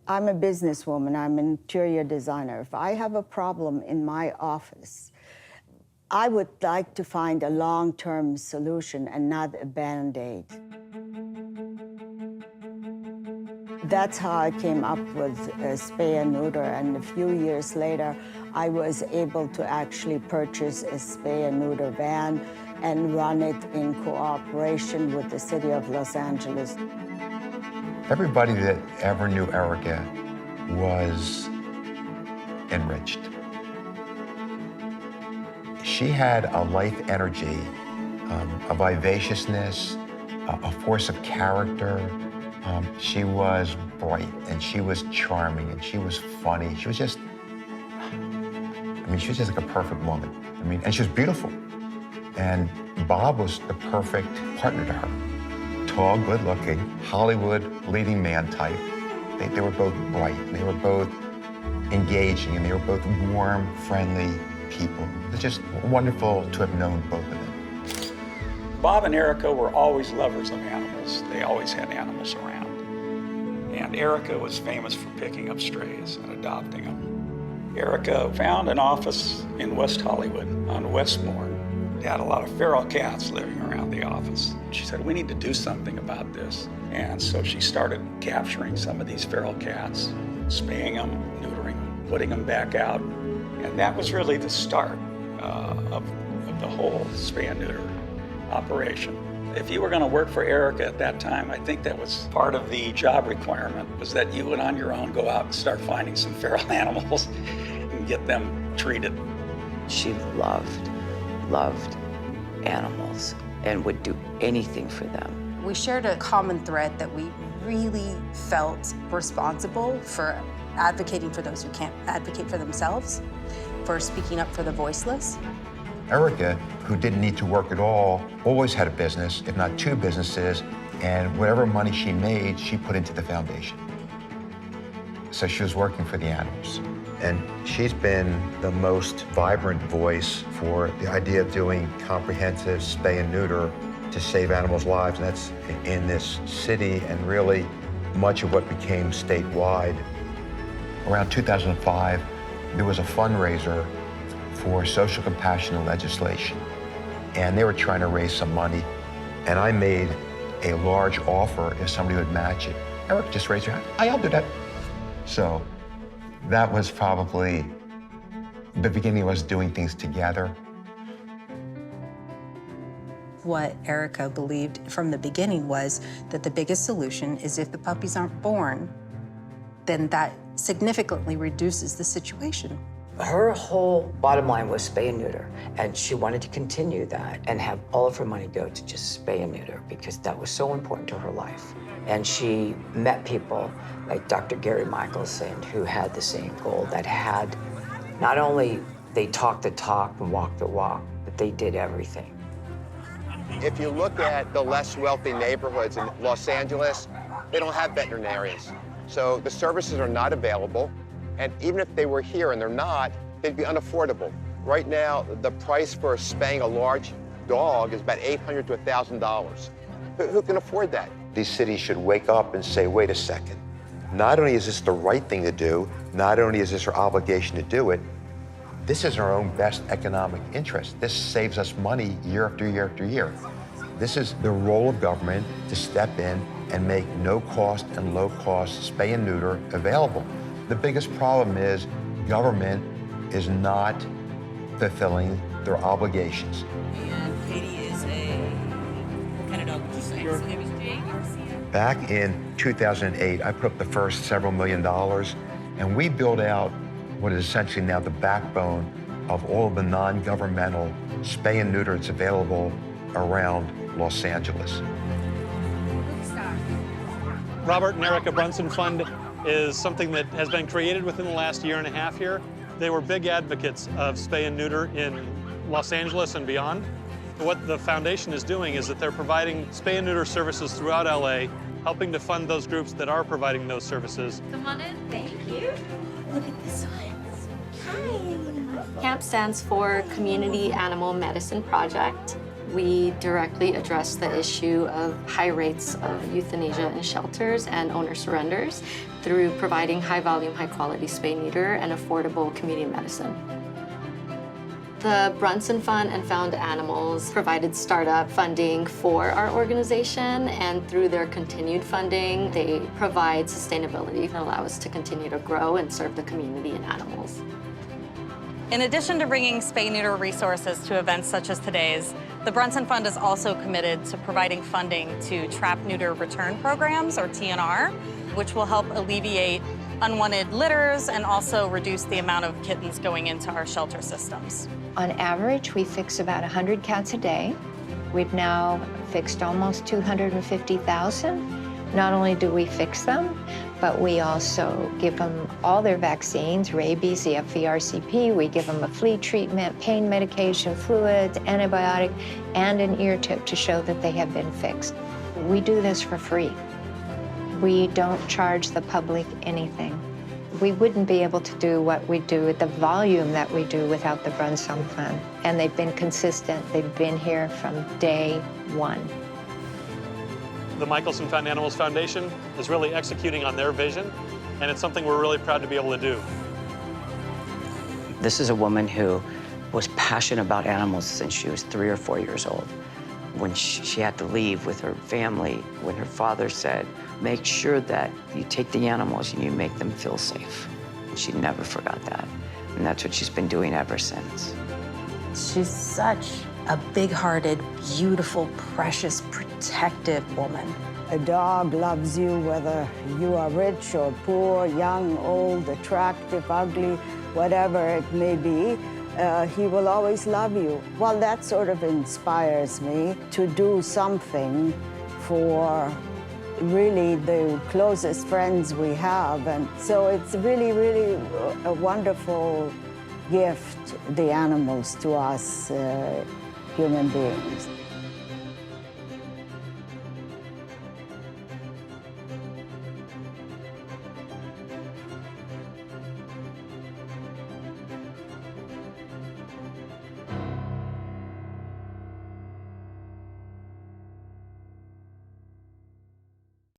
I'm a businesswoman, I'm an interior designer. If I have a problem in my office, I would like to find a long-term solution and not a Band-Aid. That's how I came up with Spay and Neuter, and a few years later, I was able to actually purchase a Spay and Neuter van and run it in cooperation with the city of Los Angeles. Everybody that ever knew Erika was enriched. She had a life energy, a vivaciousness, a force of character. She was bright, and she was charming, and she was funny. She was just, she was just like a perfect woman. And she was beautiful. And Bob was the perfect partner to her. Tall, good-looking, Hollywood leading man type. They were both bright, and they were both engaging, and they were both warm, friendly people. It's just wonderful to have known both of them. Bob and Erika were always lovers of animals. They always had animals around. And Erika was famous for picking up strays and adopting them. Erika found an office in West Hollywood on Westmore. They had a lot of feral cats living around the office. She said, we need to do something about this. And so she started capturing some of these feral cats, spaying them, neutering them, putting them back out. And that was really the start of the whole spay and neuter operation. If you were going to work for Erika at that time, I think that was part of the job requirement, was that you would on your own go out and start finding some feral animals and get them treated. She loved animals and would do anything for them. We shared a common thread that we really felt responsible for advocating for those who can't advocate for themselves, for speaking up for the voiceless. Erika, who didn't need to work at all, always had a business, if not two businesses, and whatever money she made, she put into the foundation. So she was working for the animals. And she's been the most vibrant voice for the idea of doing comprehensive spay and neuter to save animals' lives, and that's in this city and really much of what became statewide. Around 2005, there was a fundraiser for social compassion and legislation, and they were trying to raise some money, and I made a large offer if somebody would match it. Eric, just raise your hand. I'll do that. So that was probably the beginning of us doing things together. What Erika believed from the beginning was that the biggest solution is if the puppies aren't born, then that significantly reduces the situation. Her whole bottom line was spay and neuter, and she wanted to continue that and have all of her money go to just spay and neuter because that was so important to her life. And she met people like Dr. Gary Michelson, who had the same goal, that had, not only they talked the talk and walked the walk, but they did everything. If you look at the less wealthy neighborhoods in Los Angeles, they don't have veterinarians. So the services are not available. And even if they were here and they're not, they'd be unaffordable. Right now, the price for spaying a large dog is about $800 to $1,000. Who can afford that? These cities should wake up and say, wait a second. Not only is this the right thing to do, not only is this our obligation to do it, this is our own best economic interest. This saves us money year after year after year. This is the role of government to step in and make no-cost and low-cost spay and neuter available. The biggest problem is government is not fulfilling their obligations. And Katie is what kind of dog would you say? Her name is Jake. Back in 2008, I put up the first several $1 million, and we built out what is essentially now the backbone of all of the non-governmental spay and neuter that's available around Los Angeles. Robert and Erika Brunson Fund is something that has been created within the last year and a half here. They were big advocates of spay and neuter in Los Angeles and beyond. What the foundation is doing is that they're providing spay and neuter services throughout LA, helping to fund those groups that are providing those services. Come on in. Thank you. Look at this one. Hi. CAMP stands for Community Animal Medicine Project. We directly address the issue of high rates of euthanasia in shelters and owner surrenders through providing high-volume, high-quality spay neuter and affordable community medicine. The Brunson Fund and Found Animals provided startup funding for our organization, and through their continued funding, they provide sustainability and allow us to continue to grow and serve the community and animals. In addition to bringing spay-neuter resources to events such as today's, the Brunson Fund is also committed to providing funding to trap-neuter return programs, or TNR, which will help alleviate unwanted litters and also reduce the amount of kittens going into our shelter systems. On average, we fix about 100 cats a day. We've now fixed almost 250,000. Not only do we fix them, but we also give them all their vaccines, rabies, the FVRCP. We give them a flea treatment, pain medication, fluids, antibiotic, and an ear tip to show that they have been fixed. We do this for free. We don't charge the public anything. We wouldn't be able to do what we do at the volume that we do without the Brunson Fund. And they've been consistent. They've been here from day one. The Michelson Found Animals Foundation is really executing on their vision, and it's something we're really proud to be able to do. This is a woman who was passionate about animals since she was 3 or 4 years old. When she had to leave with her family, when her father said, make sure that you take the animals and you make them feel safe. And she never forgot that. And that's what she's been doing ever since. She's such a big-hearted, beautiful, precious, protective woman. A dog loves you whether you are rich or poor, young, old, attractive, ugly, whatever it may be. He will always love you. Well, that sort of inspires me to do something for really the closest friends we have. And so it's really, really a wonderful gift, the animals, to us human beings.